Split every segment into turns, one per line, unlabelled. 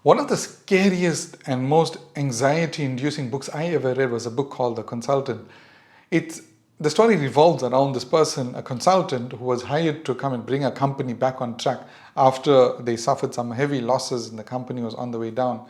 One of the scariest and most anxiety-inducing books I ever read was a book called The Consultant. The story revolves around this person, a consultant who was hired to come and bring a company back on track after they suffered some heavy losses and the company was on the way down.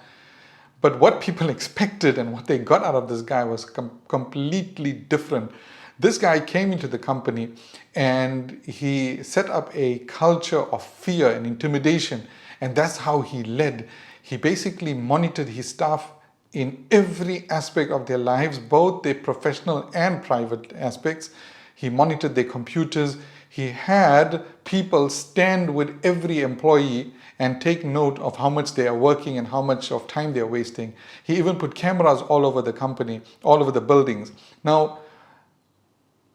But what people expected and what they got out of this guy was completely different. This guy came into the company and he set up a culture of fear and intimidation, and that's how he led. He basically monitored his staff in every aspect of their lives, both their professional and private aspects. He monitored their computers. He had people stand with every employee and take note of how much they are working and how much of time they are wasting. He even put cameras all over the company, all over the buildings. Now,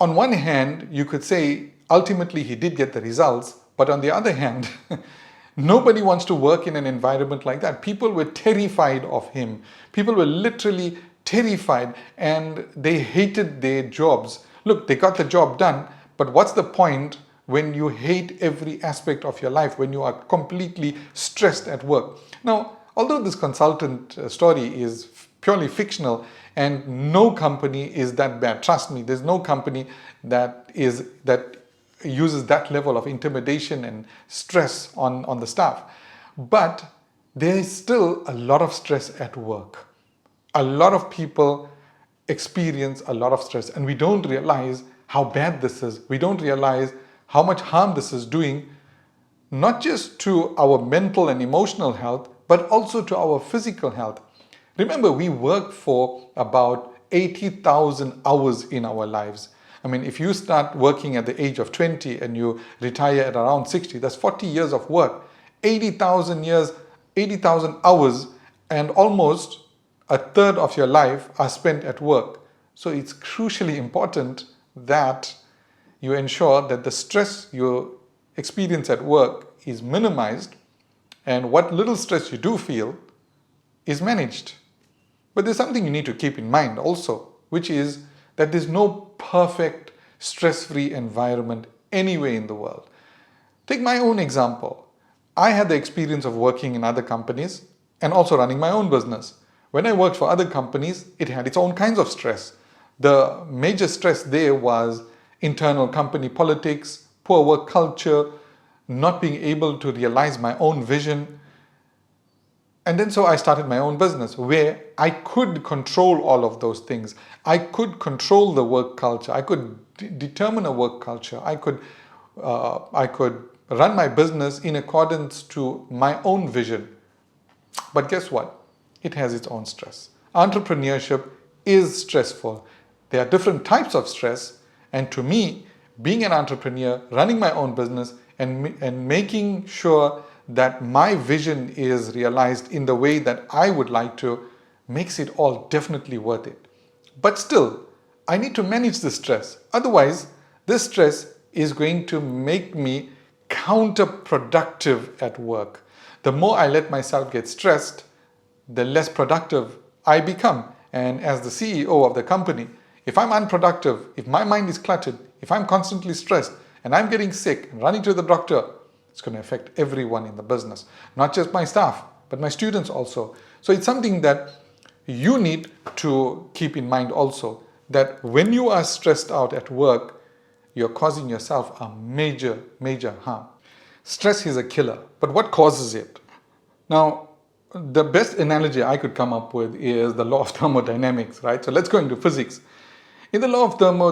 on one hand, you could say ultimately he did get the results, but on the other hand, nobody wants to work in an environment like that. People were terrified of him. People were literally terrified and they hated their jobs. Look, they got the job done, but what's the point when you hate every aspect of your life, when you are completely stressed at work? Now, although this consultant story is purely fictional and no company is that bad, trust me, there's no company that uses that level of intimidation and stress on the staff. But there is still a lot of stress at work. A lot of people experience a lot of stress and we don't realize how bad this is. We don't realize how much harm this is doing, not just to our mental and emotional health, but also to our physical health. Remember, we work for about 80,000 hours in our lives. I mean, if you start working at the age of 20 and you retire at around 60, that's 40 years of work. 80,000 years, 80,000 hours, and almost a third of your life are spent at work. So it's crucially important that you ensure that the stress you experience at work is minimized and what little stress you do feel is managed. But there's something you need to keep in mind also, which is that there's no perfect stress-free environment anywhere in the world. Take my own example. I had the experience of working in other companies and also running my own business. When I worked for other companies, it had its own kinds of stress. The major stress there was internal company politics, poor work culture, not being able to realize my own vision. And then so I started my own business where I could control all of those things. I could control the work culture. I could determine a work culture. I could run my business in accordance to my own vision. But guess what? It has its own stress. Entrepreneurship is stressful. There are different types of stress. And to me, being an entrepreneur, running my own business and making sure that my vision is realized in the way that I would like to makes it all definitely worth it. But still, I need to manage the stress. Otherwise, this stress is going to make me counterproductive at work. The more I let myself get stressed, the less productive I become. And as the CEO of the company, if I'm unproductive, if my mind is cluttered, if I'm constantly stressed and I'm getting sick and running to the doctor, it's going to affect everyone in the business, not just my staff, but my students also. So it's something that you need to keep in mind also, that when you are stressed out at work, you're causing yourself a major, major harm. Stress is a killer, but what causes it? Now, the best analogy I could come up with is the law of thermodynamics, right? So let's go into physics. In the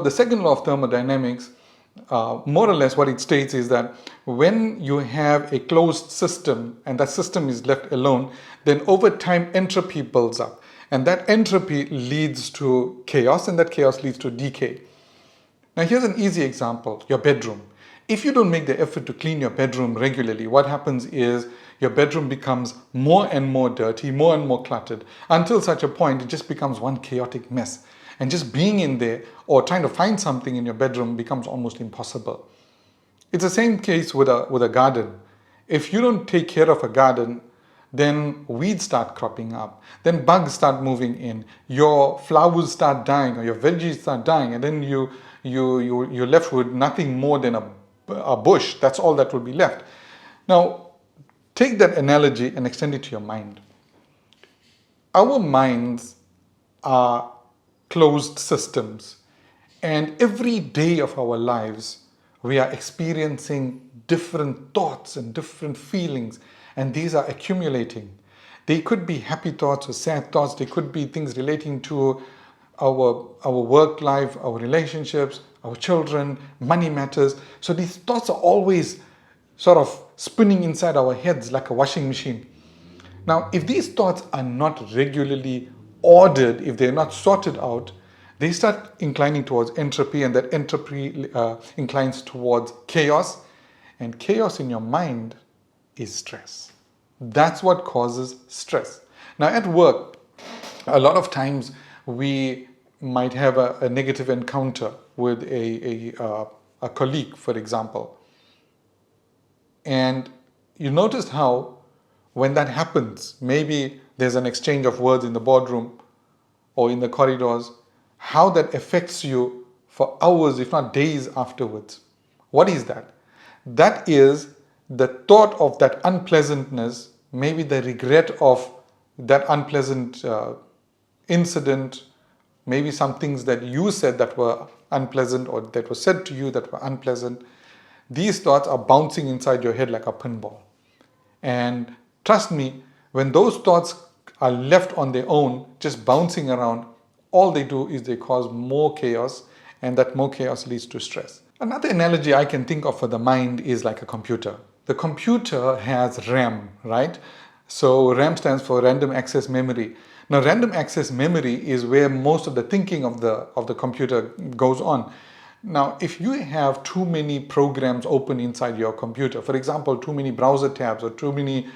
the second law of thermodynamics, more or less what it states is that when you have a closed system and that system is left alone, then over time entropy builds up. And that entropy leads to chaos, and that chaos leads to decay. Now here's an easy example, your bedroom. If you don't make the effort to clean your bedroom regularly, what happens is your bedroom becomes more and more dirty, more and more cluttered, until such a point it just becomes one chaotic mess. And just being in there or trying to find something in your bedroom becomes almost impossible. It's the same case with a garden. If you don't take care of a garden, then weeds start cropping up, then bugs start moving in, your flowers start dying or your veggies start dying, and then you're left with nothing more than a bush. That's all that will be left. Now, take that analogy and extend it to your mind. Our minds are closed systems, and every day of our lives we are experiencing different thoughts and different feelings, and these are accumulating. They could be happy thoughts or sad thoughts. They could be things relating to our work life, our relationships, our children, money matters. So these thoughts are always sort of spinning inside our heads like a washing machine. Now, if these thoughts are not regularly ordered, if they're not sorted out, they start inclining towards entropy, and that entropy inclines towards chaos. And chaos in your mind is stress. That's what causes stress. Now, at work, a lot of times we might have a negative encounter with a colleague, for example. And you notice how when that happens, maybe there's an exchange of words in the boardroom or in the corridors, how that affects you for hours, if not days afterwards. What is that? That is the thought of that unpleasantness, maybe the regret of that unpleasant incident, maybe some things that you said that were unpleasant or that were said to you that were unpleasant. These thoughts are bouncing inside your head like a pinball. And trust me, when those thoughts are left on their own, just bouncing around, all they do is they cause more chaos, and that more chaos leads to stress. Another analogy I can think of for the mind is like a computer. The computer has RAM, right? So RAM stands for random access memory. Now, random access memory is where most of the thinking of the computer goes on. Now, if you have too many programs open inside your computer, for example, too many browser tabs or too many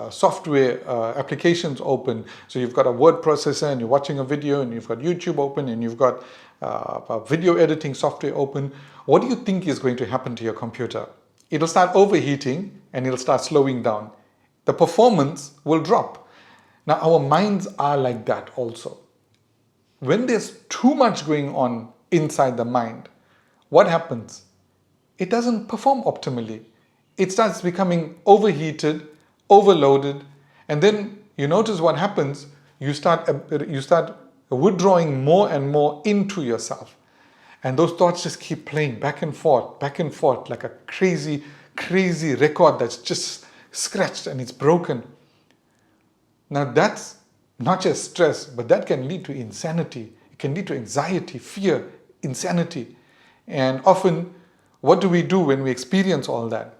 software applications open, so you've got a word processor and you're watching a video, and you've got YouTube open, and you've got a video editing software open, what do you think is going to happen to your computer? It'll start overheating and it'll start slowing down. The performance will drop. Now, our minds are like that also. When there's too much going on inside the mind, what happens? It doesn't perform optimally. It starts becoming overheated, overloaded, and then you notice what happens. You start withdrawing more and more into yourself, and those thoughts just keep playing back and forth, like a crazy record that's just scratched and it's broken. Now, that's not just stress, but that can lead to insanity. It can lead to anxiety, fear, insanity. And often, what do we do when we experience all that?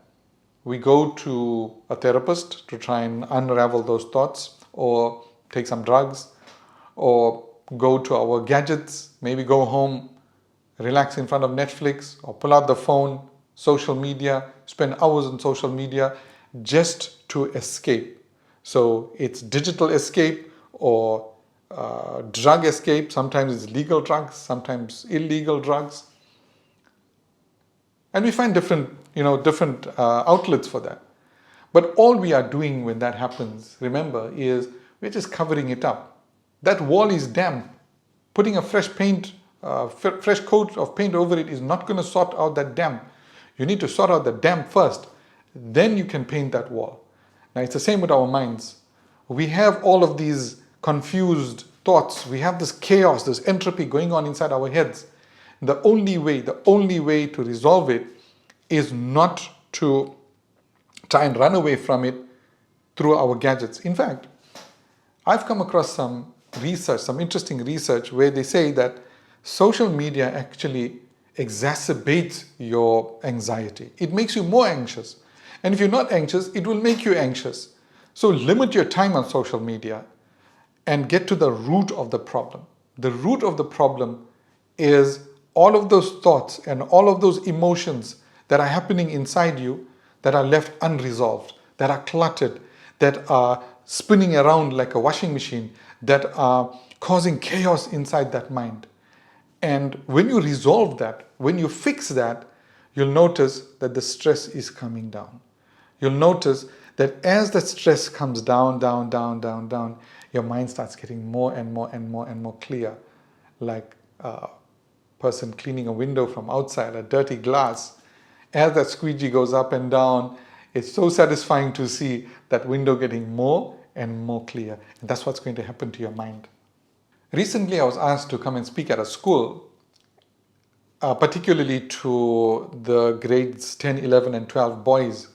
We go to a therapist to try and unravel those thoughts, or take some drugs, or go to our gadgets, maybe go home, relax in front of Netflix, or pull out the phone, social media, spend hours on social media just to escape. So it's digital escape or drug escape. Sometimes it's legal drugs, sometimes illegal drugs. And we find different outlets for that. But all we are doing when that happens, remember, is we're just covering it up. That wall is damp. Putting a fresh coat of paint over it is not going to sort out that damp. You need to sort out the damp first. Then you can paint that wall. Now, it's the same with our minds. We have all of these confused thoughts. We have this chaos, this entropy going on inside our heads. The only way to resolve it is not to try and run away from it through our gadgets. In fact, I've come across some interesting research where they say that social media actually exacerbates your anxiety. It makes you more anxious. And if you're not anxious, it will make you anxious. So limit your time on social media and get to the root of the problem. The root of the problem is all of those thoughts and all of those emotions that are happening inside you that are left unresolved, that are cluttered, that are spinning around like a washing machine, that are causing chaos inside that mind. And when you resolve that, when you fix that, you'll notice that the stress is coming down. You'll notice that as the stress comes down, your mind starts getting more and more clear, like a person cleaning a window from outside, a dirty glass. As that squeegee goes up and down, it's so satisfying to see that window getting more and more clear. And that's what's going to happen to your mind. Recently, I was asked to come and speak at a school, particularly to the grades 10, 11, and 12 boys,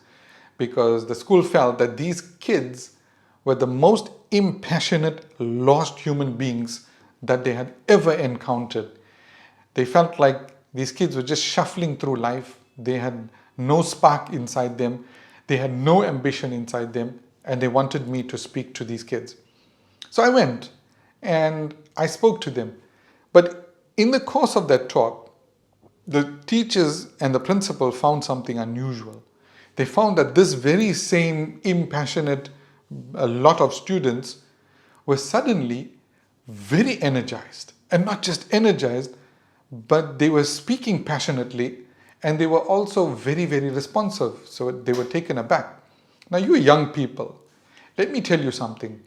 because the school felt that these kids were the most impassionate, lost human beings that they had ever encountered. They felt like these kids were just shuffling through life. They had no spark inside them. They had no ambition inside them. And they wanted me to speak to these kids. So I went and I spoke to them. But in the course of that talk, the teachers and the principal found something unusual. They found that this very same impassionate lot of students were suddenly very energized. And not just energized, but they were speaking passionately, and they were also very, very responsive. So they were taken aback. Now, you young people, let me tell you something.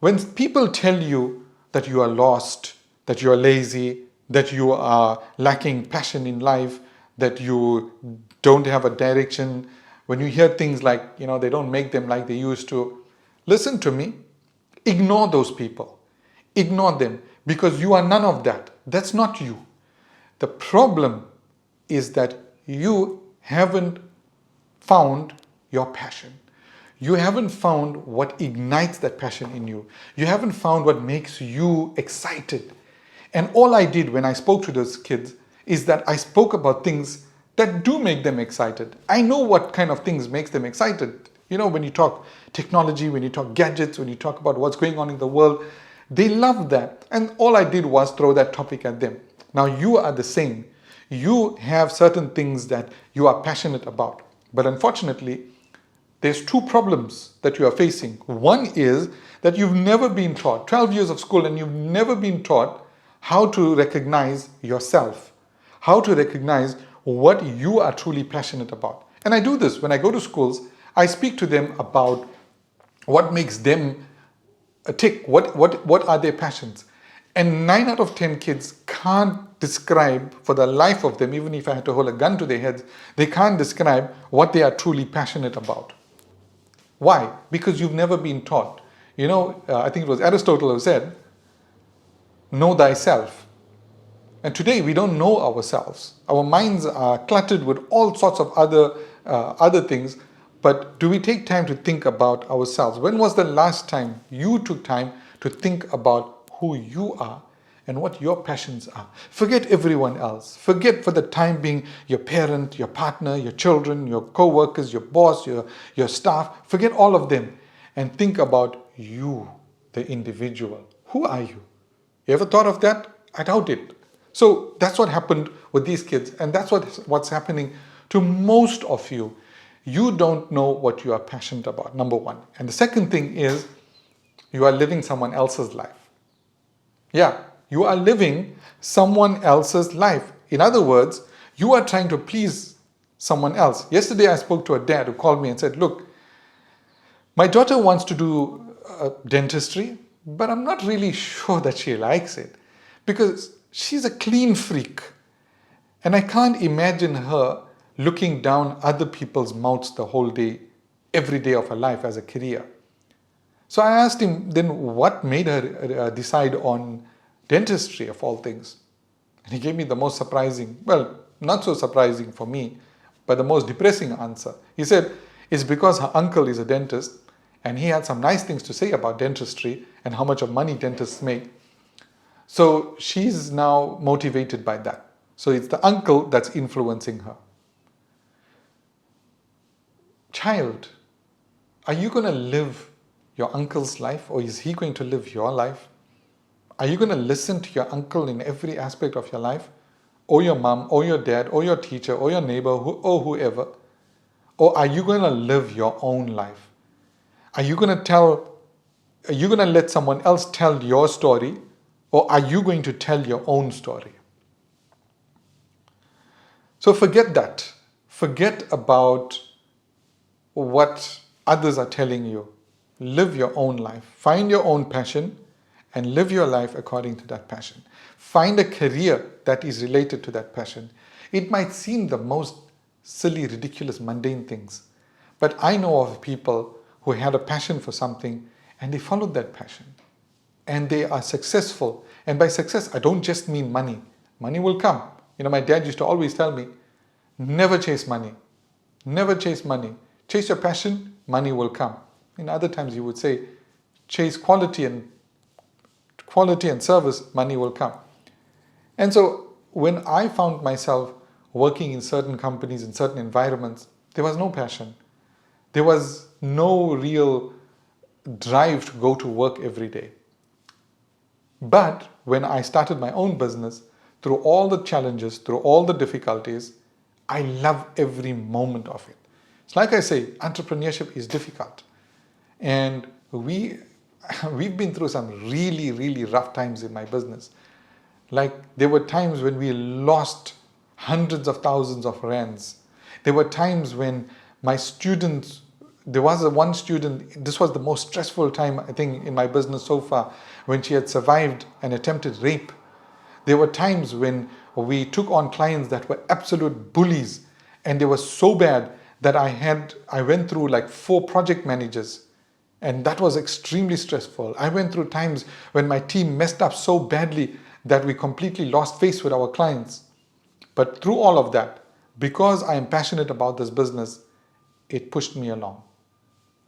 When people tell you that you are lost, that you are lazy, that you are lacking passion in life, that you don't have a direction, when you hear things like, they don't make them like they used to, listen to me, ignore those people. Ignore them, because you are none of that. That's not you. The problem is that you haven't found your passion. You haven't found what ignites that passion in you. You haven't found what makes you excited. And all I did when I spoke to those kids is that I spoke about things that do make them excited. I know what kind of things makes them excited. When you talk technology, when you talk gadgets, when you talk about what's going on in the world, they love that. And all I did was throw that topic at them. Now you are the same. You have certain things that you are passionate about. But unfortunately, there's two problems that you are facing. One is that you've never been taught, 12 years of school, and you've never been taught how to recognize yourself, how to recognize what you are truly passionate about. And I do this when I go to schools. I speak to them about what makes them tick, what are their passions. And 9 out of 10 kids can't describe for the life of them, even if I had to hold a gun to their heads, they can't describe what they are truly passionate about. Why? Because you've never been taught. I think it was Aristotle who said, know thyself. And today we don't know ourselves. Our minds are cluttered with all sorts of other things. But do we take time to think about ourselves? When was the last time you took time to think about who you are and what your passions are? Forget everyone else. Forget for the time being your parent, your partner, your children, your co-workers, your boss, your staff. Forget all of them and think about you, the individual. Who are you? You ever thought of that? I doubt it. So that's what happened with these kids, and that's what's happening to most of you. You don't know what you are passionate about, number one. And the second thing is you are living someone else's life. Yeah, you are living someone else's life. In other words, you are trying to please someone else. Yesterday I spoke to a dad who called me and said, look, my daughter wants to do dentistry, but I'm not really sure that she likes it because she's a clean freak. And I can't imagine her looking down other people's mouths the whole day, every day of her life as a career. So I asked him then what made her decide on dentistry of all things. And he gave me the most surprising, well, not so surprising for me, but the most depressing answer. He said, it's because her uncle is a dentist and he had some nice things to say about dentistry and how much of money dentists make. So she's now motivated by that. So it's the uncle that's influencing her. Child, are you going to live your uncle's life or is he going to live your life? Are you going to listen to your uncle in every aspect of your life? Or your mom, or your dad, or your teacher, or your neighbor, or whoever? Or are you going to live your own life? Are you going to let someone else tell your story? Or are you going to tell your own story? So forget that. Forget about what others are telling you. Live your own life. Find your own passion and live your life according to that passion. Find a career that is related to that passion. It might seem the most silly, ridiculous, mundane things, but I know of people who had a passion for something and they followed that passion. And they are successful. And by success, I don't just mean money. Money will come. My dad used to always tell me, never chase money. Never chase money. Chase your passion, money will come. In other times, he would say, chase quality and service, money will come. And so when I found myself working in certain companies, in certain environments, there was no passion. There was no real drive to go to work every day. But when I started my own business, through all the challenges, through all the difficulties, I love every moment of it. It's like I say, entrepreneurship is difficult. And we've been through some really, really rough times in my business. Like there were times when we lost hundreds of thousands of rands. There were times when my students, there was one student, this was the most stressful time I think in my business so far, when she had survived an attempted rape. There were times when we took on clients that were absolute bullies, and they were so bad that I went through like 4 project managers, and that was extremely stressful. I went through times when my team messed up so badly that we completely lost face with our clients. But through all of that, because I am passionate about this business, it pushed me along.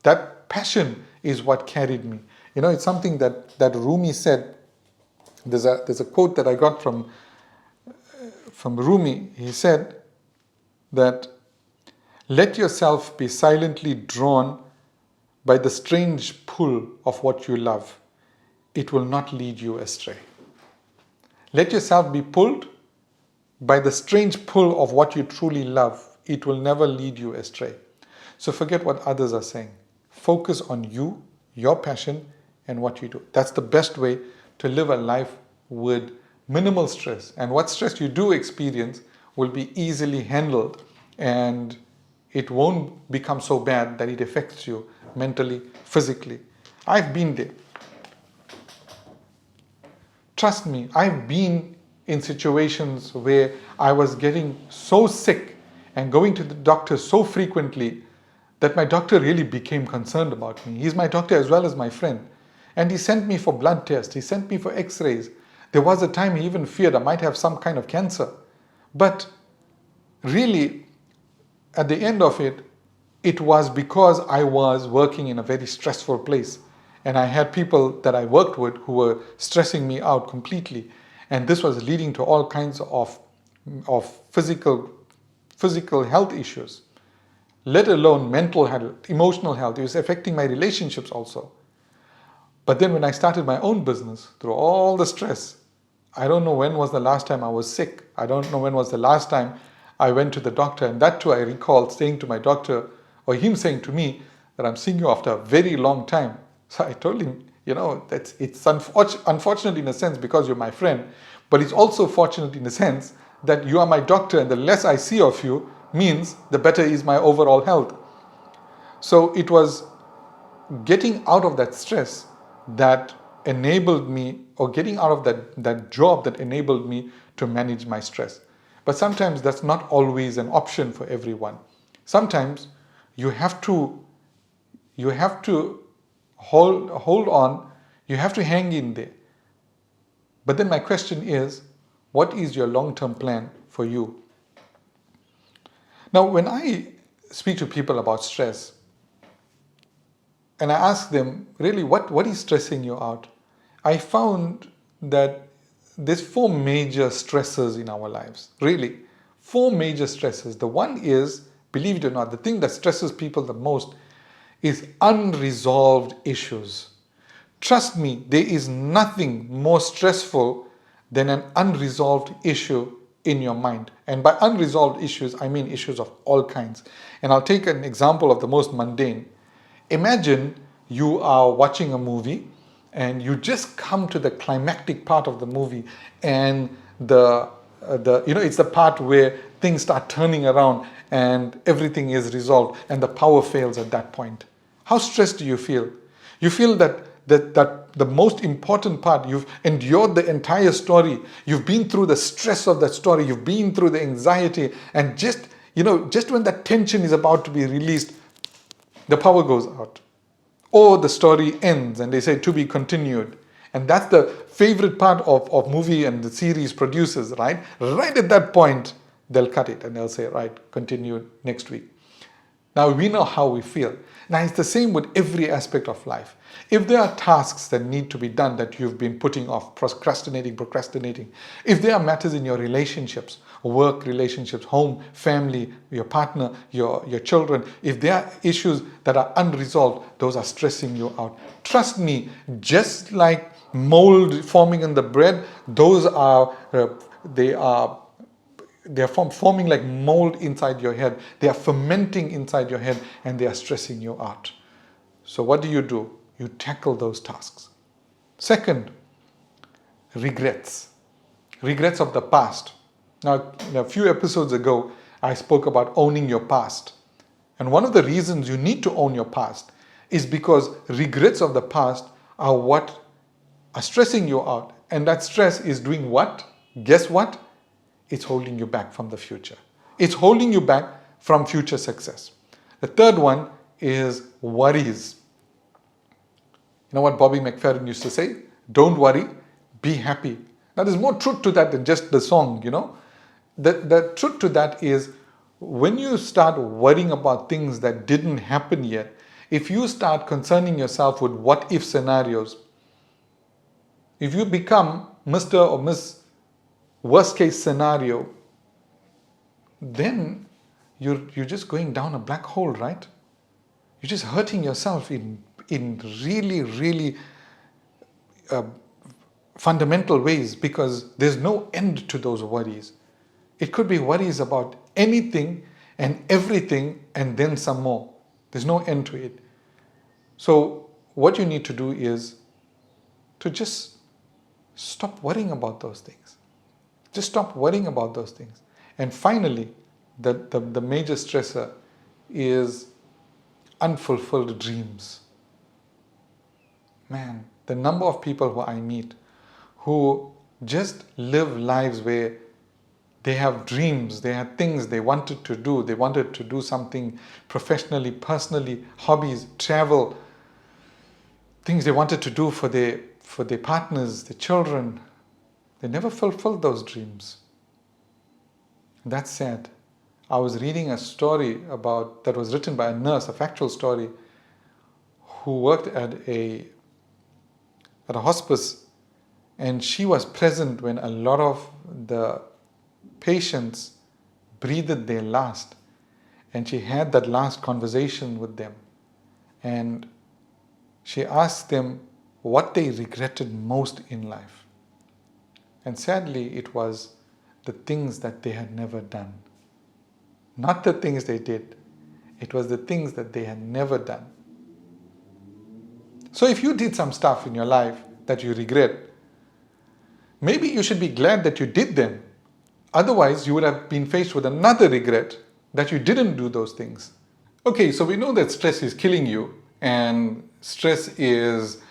That passion is what carried me. It's something that Rumi said. There's a quote that I got from Rumi. He said that, let yourself be silently drawn by the strange pull of what you love. It will not lead you astray. Let yourself be pulled by the strange pull of what you truly love. It will never lead you astray. So forget what others are saying. Focus on you, your passion, and what you do. That's the best way to live a life with minimal stress. And what stress you do experience will be easily handled, and it won't become so bad that it affects you mentally, physically. I've been there. Trust me, I've been in situations where I was getting so sick and going to the doctor so frequently that my doctor really became concerned about me. He's my doctor as well as my friend. And he sent me for blood tests. He sent me for x-rays. There was a time he even feared I might have some kind of cancer. But really, at the end of it, it was because I was working in a very stressful place. And I had people that I worked with who were stressing me out completely. And this was leading to all kinds of physical health issues, let alone mental health, emotional health. It was affecting my relationships also. But then when I started my own business, through all the stress, I don't know when was the last time I was sick. I don't know when was the last time I went to the doctor. And that too, I recall saying to my doctor, or him saying to me, that I'm seeing you after a very long time. So I told him, it's unfortunate in a sense because you're my friend, but it's also fortunate in a sense that you are my doctor, and the less I see of you means the better is my overall health. So it was getting out of that stress that enabled me, or getting out of that job that enabled me to manage my stress. But sometimes that's not always an option for everyone. Sometimes you have to hold on, you have to hang in there. But then my question is, what is your long-term plan for you? Now, when I speak to people about stress, and I ask them, really, what is stressing you out? I found that there's 4 major stresses in our lives, really. 4 major stresses. The one is, believe it or not, the thing that stresses people the most is unresolved issues. Trust me, there is nothing more stressful than an unresolved issue in your mind. And by unresolved issues, I mean issues of all kinds. And I'll take an example of the most mundane. Imagine you are watching a movie and you just come to the climactic part of the movie, and it's the part where things start turning around and everything is resolved and the power fails at that point. How stressed do you feel? You feel that the most important part, you've endured the entire story, you've been through the stress of that story, you've been through the anxiety, and just when that tension is about to be released, the power goes out. Or the story ends and they say to be continued. And that's the favorite part of movie and the series producers, right? Right at that point, they'll cut it and they'll say, right, continue next week. Now we know how we feel. Now it's the same with every aspect of life. If there are tasks that need to be done that you've been putting off, procrastinating, if there are matters in your relationships, work relationships, home, family, your partner, your children, if there are issues that are unresolved, those are stressing you out. Trust me, just like mold forming in the bread, those are, they're forming like mold inside your head. They are fermenting inside your head and they are stressing you out. So what do? You tackle those tasks. Second, regrets. Regrets of the past. Now, a few episodes ago, I spoke about owning your past. And one of the reasons you need to own your past is because regrets of the past are what are stressing you out. And that stress is doing what? Guess what? It's holding you back from the future. It's holding you back from future success. The third one is worries. You know what Bobby McFerrin used to say? Don't worry, be happy. Now there's more truth to that than just the song, you know. The truth to that is when you start worrying about things that didn't happen yet, if you start concerning yourself with what if scenarios, if you become Mr. or Miss worst case scenario, then you're just going down a black hole, right? You're just hurting yourself in really, really fundamental ways because there's no end to those worries. It could be worries about anything and everything and then some more. There's no end to it. So what you need to do is to just stop worrying about those things. Just stop worrying about those things. And finally, the major stressor is unfulfilled dreams. Man, the number of people who I meet who just live lives where they have dreams, they have things they wanted to do. They wanted to do something professionally, personally, hobbies, travel, things they wanted to do for their partners, their children. They never fulfilled those dreams. That's sad. I was reading a story that was written by a nurse, a factual story, who worked at a hospice, and she was present when a lot of the patients breathed their last, and she had that last conversation with them, and she asked them what they regretted most in life. And sadly, it was the things that they had never done. Not the things they did. It was the things that they had never done. So if you did some stuff in your life that you regret, maybe you should be glad that you did them. Otherwise, you would have been faced with another regret that you didn't do those things. Okay, so we know that stress is killing you and stress is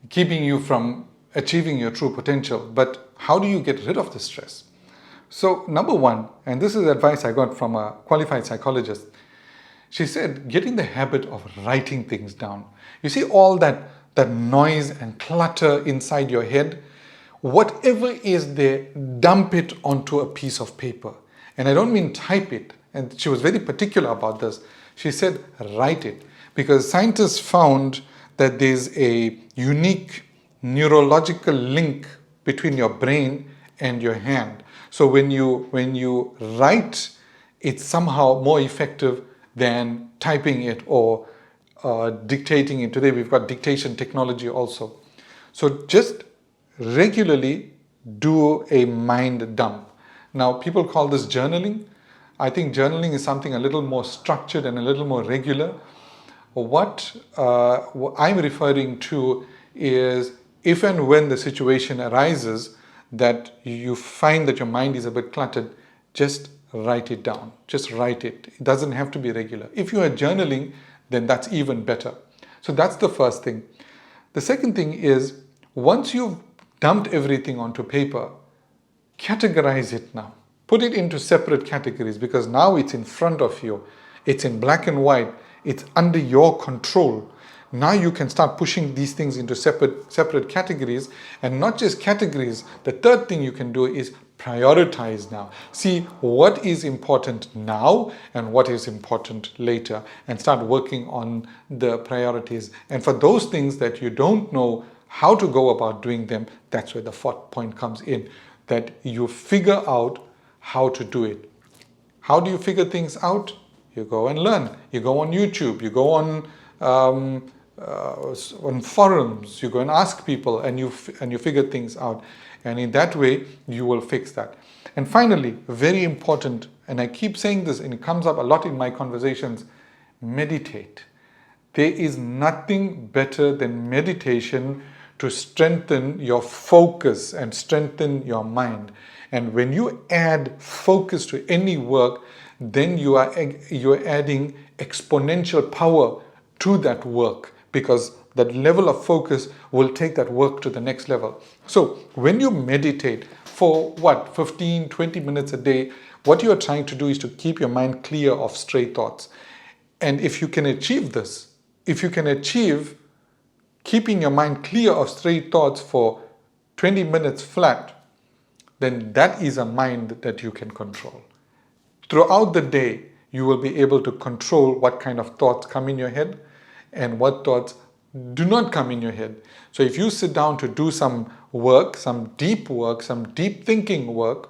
keeping you from achieving your true potential. But how do you get rid of the stress? So number one, and this is advice I got from a qualified psychologist, she said, get in the habit of writing things down. You see all that noise and clutter inside your head? Whatever is there, dump it onto a piece of paper. And I don't mean type it. And she was very particular about this. She said, write it. Because scientists found that there's a unique neurological link between your brain and your hand. So when you write, it's somehow more effective than typing it or dictating it. Today we've got dictation technology also. So just regularly do a mind dump. Now people call this journaling. I think journaling is something a little more structured and a little more regular. What I'm referring to is if and when the situation arises that you find that your mind is a bit cluttered, just write it down. Just write it. It doesn't have to be regular. If you are journaling, then that's even better. So that's the first thing. The second thing is, once you've dumped everything onto paper, categorize it now. Put it into separate categories because now it's in front of you. It's in black and white. It's under your control. Now you can start pushing these things into separate categories, and not just categories. The third thing you can do is prioritize now. See what is important now and what is important later, and start working on the priorities. And for those things that you don't know how to go about doing them, that's where the fourth point comes in, that you figure out how to do it. How do you figure things out? You go and learn. You go on YouTube. You go on forums. You go and ask people, and you figure things out. And in that way, you will fix that. And finally, very important, and I keep saying this, and it comes up a lot in my conversations: meditate. There is nothing better than meditation to strengthen your focus and strengthen your mind. And when you add focus to any work, then you're adding exponential power to that work, because that level of focus will take that work to the next level. So when you meditate for 15, 20 minutes a day, what you are trying to do is to keep your mind clear of stray thoughts. And if you can achieve this, if you can achieve keeping your mind clear of stray thoughts for 20 minutes flat, then that is a mind that you can control. Throughout the day, you will be able to control what kind of thoughts come in your head and what thoughts do not come in your head. So if you sit down to do some work, some deep thinking work,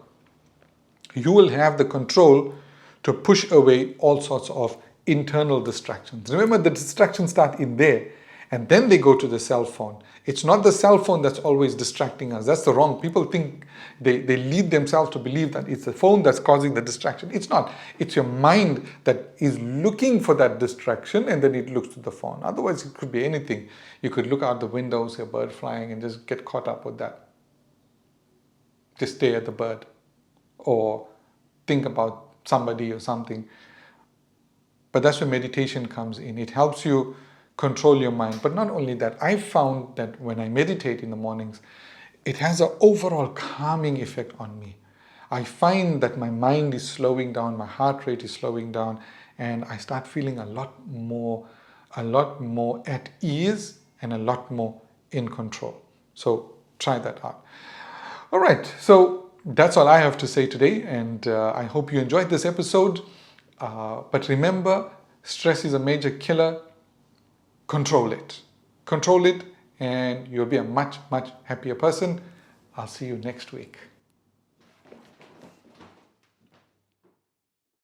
you will have the control to push away all sorts of internal distractions. Remember, the distractions start in there, and then they go to the cell phone. It's not the cell phone that's always distracting us. That's the wrong. People think they lead themselves to believe that it's the phone that's causing the distraction. It's not. It's your mind that is looking for that distraction, and then it looks to the phone. Otherwise, it could be anything. You could look out the window, see a bird flying, and just get caught up with that. Just stare at the bird, or think about somebody or something. But that's where meditation comes in. It helps you control your mind. But not only that, I found that when I meditate in the mornings, it has an overall calming effect on me. I find that my mind is slowing down, my heart rate is slowing down, and I start feeling a lot more at ease and a lot more in control. So try that out. All right, so that's all I have to say today, and I hope you enjoyed this episode. But remember, stress is a major killer. Control it. Control it, and you'll be a much, much happier person. I'll see you next week.